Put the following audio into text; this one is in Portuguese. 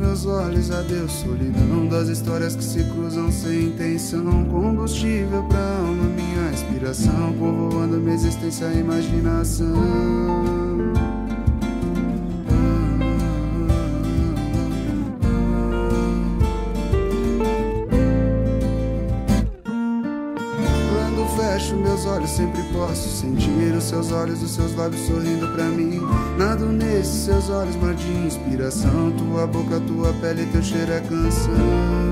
meus olhos, adeus solidão das histórias que se cruzam sem intenção. Combustível pra alma, minha inspiração, povoando minha existência, a imaginação. Fecho meus olhos, sempre posso sentir os seus olhos, os seus lábios sorrindo pra mim. Nado nesses seus olhos, mar de inspiração. Tua boca, tua pele, teu cheiro é canção.